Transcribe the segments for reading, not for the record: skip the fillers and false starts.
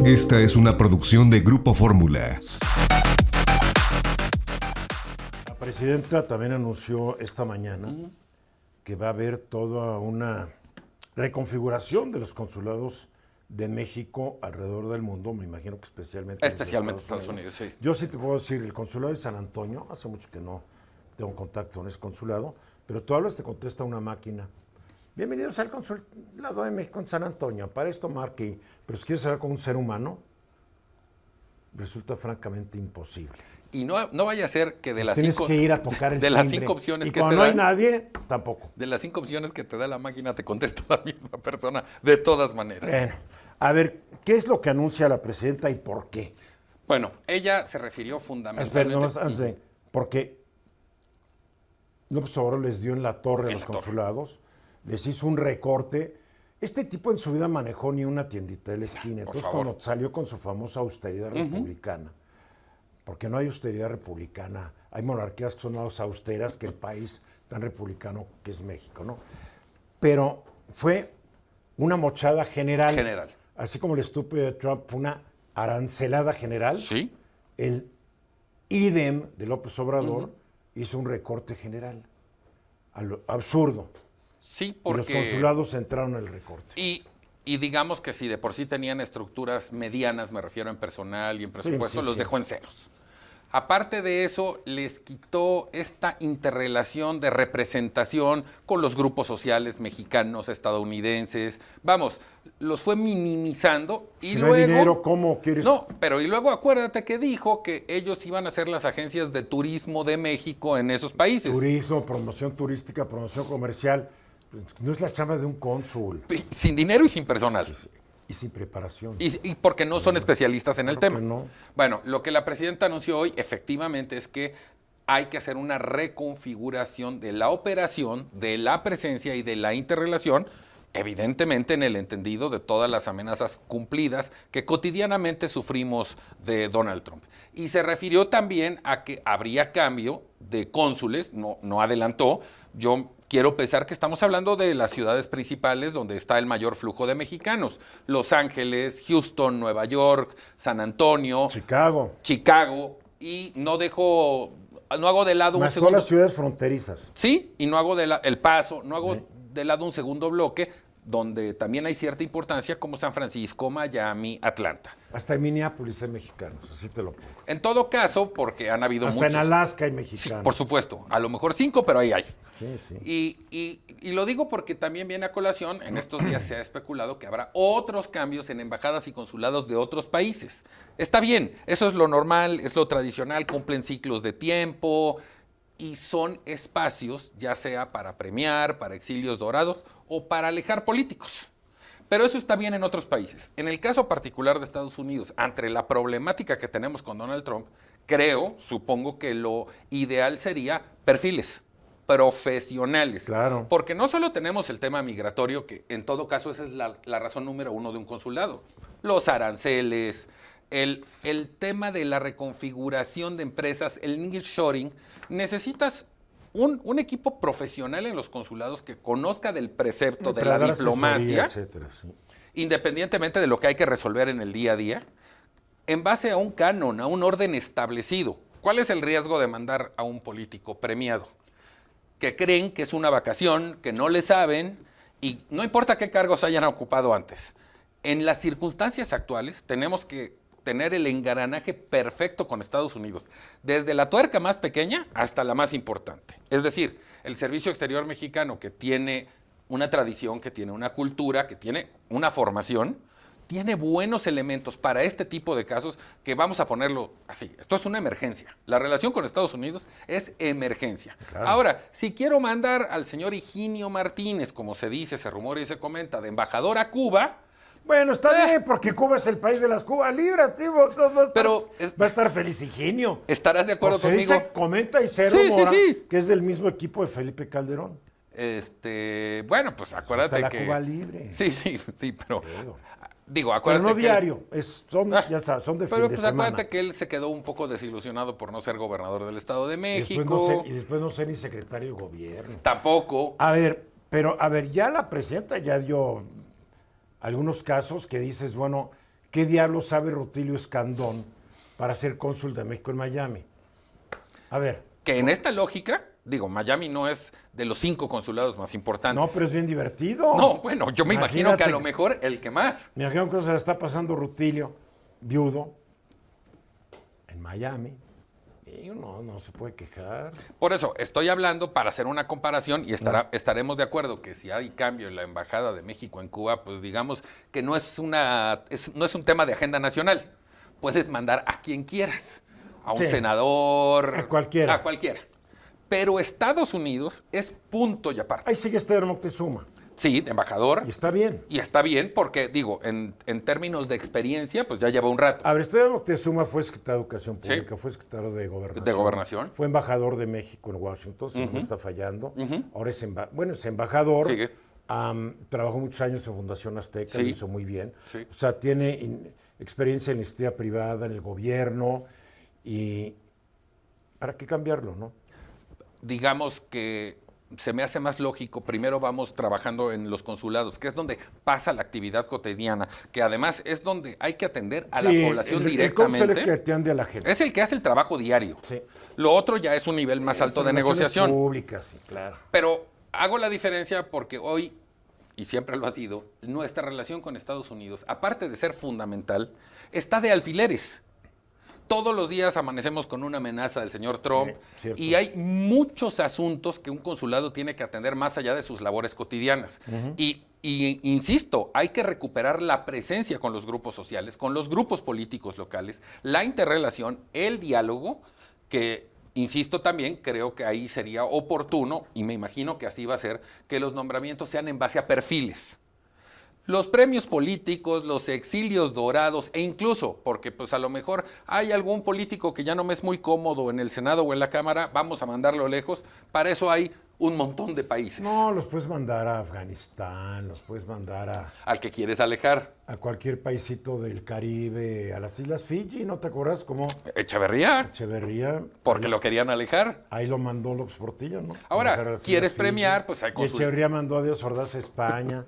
Esta es una producción de Grupo Fórmula. La presidenta también anunció esta mañana que va a haber toda una reconfiguración de los consulados de México alrededor del mundo, me imagino que especialmente Estados Unidos, sí. Yo sí te puedo decir, el consulado de San Antonio, hace mucho que no tengo contacto con ese consulado, pero tú hablas, te contesta una máquina. Bienvenidos al consulado de México en San Antonio, para esto marque, pero si quieres hablar con un ser humano, resulta francamente imposible. Y no vaya a ser que de las Tienes cinco, que ir a tocar el de las timbre, 5 opciones y que cuando te no hay dan, nadie, tampoco. de las 5 opciones que te da la máquina, te contesta la misma persona, de todas maneras. Bueno, a ver, ¿qué es lo que anuncia la presidenta y por qué? Bueno, ella se refirió fundamentalmente... Espera, antes de, porque López Obrador les dio en la torre a los consulados, les hizo un recorte. Este tipo en su vida manejó ni una tiendita de la esquina. Entonces, cuando salió con su famosa austeridad republicana, porque no hay austeridad republicana, hay monarquías que son más austeras que el país tan republicano que es México, ¿no? Pero fue una mochada general. Así como el estúpido de Trump fue una arancelada general. Sí. El IDEM de López Obrador hizo un recorte general. A lo absurdo. Sí, porque... Y los consulados entraron en el recorte. Y digamos que si de por sí tenían estructuras medianas, me refiero en personal y en presupuesto, los dejó en ceros. Aparte de eso, les quitó esta interrelación de representación con los grupos sociales mexicanos, estadounidenses. Vamos, los fue minimizando y si luego... no hay dinero, ¿cómo quieres? No, pero y luego acuérdate que dijo que ellos iban a ser las agencias de turismo de México en esos países. Turismo, promoción turística, promoción comercial. No es la chamba de un cónsul. Sin dinero y sin personal. Sí. Y sin preparación. Y porque no son especialistas en el tema. No. Bueno, lo que la presidenta anunció hoy efectivamente es que hay que hacer una reconfiguración de la operación, de la presencia y de la interrelación, evidentemente en el entendido de todas las amenazas cumplidas que cotidianamente sufrimos de Donald Trump. Y se refirió también a que habría cambio de cónsules, no adelantó. Yo quiero pensar que estamos hablando de las ciudades principales donde está el mayor flujo de mexicanos. Los Ángeles, Houston, Nueva York, San Antonio. Chicago. Y no hago de lado un segundo... todas las ciudades fronterizas. Sí, y no hago de lado El Paso, no hago de lado un segundo bloque donde también hay cierta importancia como San Francisco, Miami, Atlanta. Hasta en Minneapolis hay mexicanos, así te lo pongo. En todo caso, porque han habido muchos. Hasta en Alaska hay mexicanos. Sí, por supuesto, a lo mejor 5, pero ahí hay. Sí. Y lo digo porque también viene a colación, en estos días se ha especulado que habrá otros cambios en embajadas y consulados de otros países. Está bien, eso es lo normal, es lo tradicional, cumplen ciclos de tiempo y son espacios ya sea para premiar, para exilios dorados o para alejar políticos. Pero eso está bien en otros países. En el caso particular de Estados Unidos, ante la problemática que tenemos con Donald Trump, supongo que lo ideal sería perfiles profesionales. Claro. Porque no solo tenemos el tema migratorio, que en todo caso esa es la razón número uno de un consulado. Los aranceles, el tema de la reconfiguración de empresas, el nearshoring, necesitas un equipo profesional en los consulados que conozca del precepto de la diplomacia, etcétera, independientemente de lo que hay que resolver en el día a día, en base a un canon, a un orden establecido. ¿Cuál es el riesgo de mandar a un político premiado? Que creen que es una vacación, que no le saben, y no importa qué cargos hayan ocupado antes. En las circunstancias actuales tenemos que tener el engranaje perfecto con Estados Unidos, desde la tuerca más pequeña hasta la más importante. Es decir, el Servicio Exterior Mexicano, que tiene una tradición, que tiene una cultura, que tiene una formación, tiene buenos elementos para este tipo de casos que vamos a ponerlo así. Esto es una emergencia. La relación con Estados Unidos es emergencia. Claro. Ahora, si quiero mandar al señor Higinio Martínez, como se dice, se rumora y se comenta, de embajador a Cuba... Bueno, está bien, porque Cuba es el país de las Cubas Libres, tío. Va a estar feliz Higinio. ¿Estarás de acuerdo conmigo? Comenta y cero que es del mismo equipo de Felipe Calderón. Bueno, pues acuérdate hasta la que... Cuba Libre. Sí, pero... Digo, pero acuérdate no diario, son de fin de semana. Acuérdate que él se quedó un poco desilusionado por no ser gobernador del Estado de México. Y después no ser ni secretario de gobierno. Tampoco. A ver, ya la presidenta ya dio algunos casos que dices, bueno, ¿qué diablos sabe Rutilio Escandón para ser cónsul de México en Miami? A ver. Que en esta lógica, digo, Miami no es de los 5 consulados más importantes. No, pero es bien divertido. No, bueno, yo me imagino que a Imagínate. lo mejor el que más. Me imagino que se la está pasando Rutilio, viudo, en Miami. Y uno no se puede quejar. Por eso, estoy hablando para hacer una comparación y estaremos de acuerdo que si hay cambio en la Embajada de México en Cuba, pues digamos que no es un tema de agenda nacional. Puedes mandar a quien quieras, a un Sí. senador, A cualquiera. a cualquiera. Pero Estados Unidos es punto y aparte. Ahí sigue Esteban Moctezuma. Sí, de embajador. Y está bien. Y está bien porque, digo, en términos de experiencia, pues ya lleva un rato. A ver, Esteban Moctezuma fue secretario de Educación Sí. Pública, fue secretario de Gobernación. De Gobernación. Fue embajador de México en Washington, si no me está fallando. Ahora es, es embajador. Sigue. Trabajó muchos años en Fundación Azteca, Sí. lo hizo muy bien. Sí. O sea, tiene experiencia en la iniciativa privada, en el gobierno. Y ¿para qué cambiarlo, no? Digamos que se me hace más lógico, primero vamos trabajando en los consulados, que es donde pasa la actividad cotidiana, que además es donde hay que atender a la población el cónsul es el que directamente. atiende a la gente. Es el que hace el trabajo diario. Sí. Lo otro ya es un nivel más alto de Relaciones negociación. públicas, sí, claro. Pero hago la diferencia porque hoy, y siempre lo ha sido, nuestra relación con Estados Unidos, aparte de ser fundamental, está de alfileres. Todos los días amanecemos con una amenaza del señor Trump cierto. y hay muchos asuntos que un consulado tiene que atender más allá de sus labores cotidianas. Y insisto, hay que recuperar la presencia con los grupos sociales, con los grupos políticos locales, la interrelación, el diálogo, que, insisto también, creo que ahí sería oportuno, y me imagino que así va a ser, que los nombramientos sean en base a perfiles. Los premios políticos, los exilios dorados e incluso, porque pues a lo mejor hay algún político que ya no me es muy cómodo en el Senado o en la Cámara, vamos a mandarlo lejos, para eso hay un montón de países. No, los puedes mandar a Afganistán, los puedes mandar Al que quieres alejar. a cualquier paisito del Caribe, a las Islas Fiji, ¿no te acuerdas? Como Echeverría, Echeverría, porque lo querían alejar. ahí lo mandó López Portillo, ¿no? Ahora, Dejar a las ¿quieres Islas premiar? Fiji. Pues hay Y consul- Echeverría mandó a Dios Ordaz a España.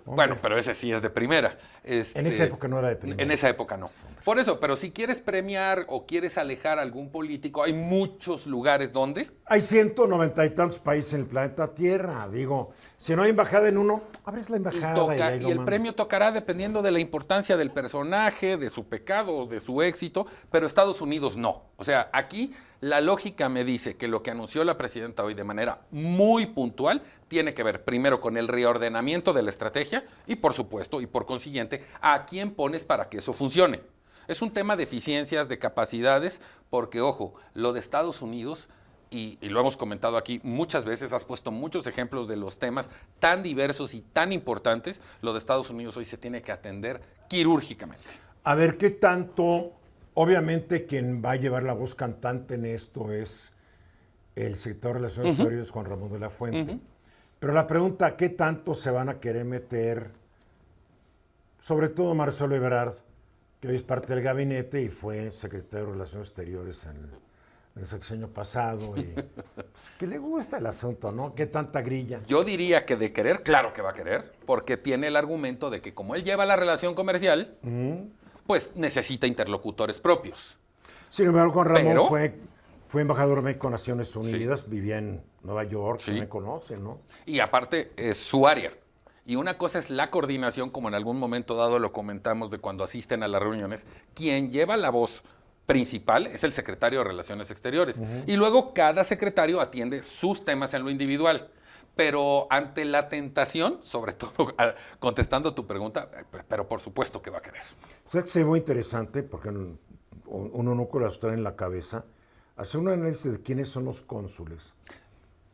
Bueno, pero ese sí es de primera. En esa época no era de primera. En esa época no. Por eso, pero si quieres premiar o quieres alejar a algún político, hay muchos lugares donde. Hay 190 y tantos países en el planeta Tierra. Digo, si no hay embajada en uno, abres la embajada y, ahí lo Y el mandas. premio tocará dependiendo de la importancia del personaje, de su pecado, de su éxito, pero Estados Unidos no. O sea, aquí la lógica me dice que lo que anunció la presidenta hoy de manera muy puntual tiene que ver primero con el reordenamiento de la estrategia y por supuesto y por consiguiente a quién pones para que eso funcione. Es un tema de eficiencias, de capacidades, porque ojo, lo de Estados Unidos, y lo hemos comentado aquí muchas veces, has puesto muchos ejemplos de los temas tan diversos y tan importantes, lo de Estados Unidos hoy se tiene que atender quirúrgicamente. A ver, ¿qué tanto? Obviamente quien va a llevar la voz cantante en esto es el secretario de Relaciones Exteriores, Juan Ramón de la Fuente. Pero la pregunta, ¿qué tanto se van a querer meter, sobre todo Marcelo Ebrard, que hoy es parte del gabinete y fue secretario de Relaciones Exteriores en el sexenio pasado? Y, pues, que le gusta el asunto, ¿no? ¿Qué tanta grilla? Yo diría que de querer, claro que va a querer, porque tiene el argumento de que como él lleva la relación comercial, pues necesita interlocutores propios. Sin embargo, Juan Ramón Pero- fue embajador de México en Naciones Unidas, vivía en Nueva York, Sí. se me conoce, ¿no? Y aparte es su área. Y una cosa es la coordinación, como en algún momento dado lo comentamos de cuando asisten a las reuniones. Quien lleva la voz principal es el secretario de Relaciones Exteriores. Y luego cada secretario atiende sus temas en lo individual. Pero ante la tentación, sobre todo contestando tu pregunta, pero por supuesto que va a querer. O sea, que es muy interesante, porque uno no con la historia en la cabeza, hacer un análisis de quiénes son los cónsules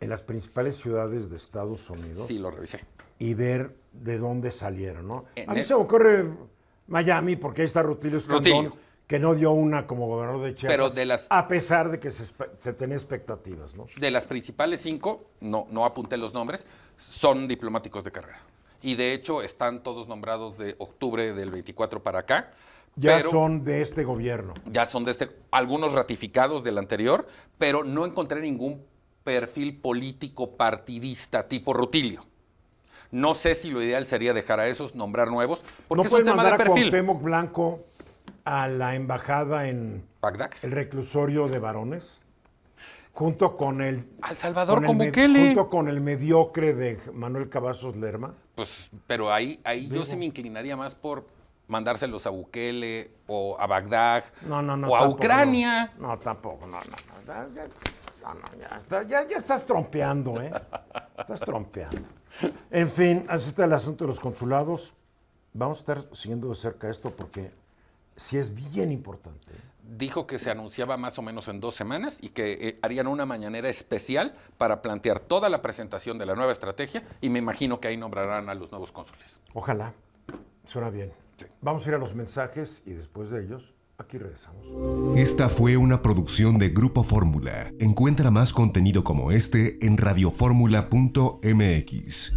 en las principales ciudades de Estados Unidos Sí, lo revisé. y ver de dónde salieron, ¿no? En A mí el- se me ocurre Miami, porque ahí está Rutilio Escandón, Rutilio. que no dio una como gobernador de Chiapas, Pero de las- a pesar de que se tenía expectativas, ¿no? De las principales 5, no apunté los nombres, son diplomáticos de carrera. Y de hecho están todos nombrados de octubre del 24 para acá. Ya pero son de este gobierno. ya son de algunos ratificados del anterior, pero no encontré ningún perfil político partidista tipo Rutilio. No sé si lo ideal sería dejar a esos, nombrar nuevos, porque ¿No es un pueden tema de mandar a perfil. Cuauhtémoc Blanco a la embajada en Bagdad. el reclusorio de varones? Junto con el... Al Salvador con con el Bukele. junto con el mediocre de Manuel Cavazos Lerma. Pues, pero ahí yo sí me inclinaría más por mandárselos a Bukele o a Bagdad No, o a tampoco, Ucrania. No, tampoco, no. Ya estás trompeando, ¿eh? Estás trompeando. En fin, así está el asunto de los consulados. Vamos a estar siguiendo de cerca esto porque sí es bien importante. Dijo que se anunciaba más o menos en 2 semanas y que harían una mañanera especial para plantear toda la presentación de la nueva estrategia y me imagino que ahí nombrarán a los nuevos cónsules. Ojalá. Suena bien. Sí. Vamos a ir a los mensajes y después de ellos, aquí regresamos. Esta fue una producción de Grupo Fórmula. Encuentra más contenido como este en radioformula.mx.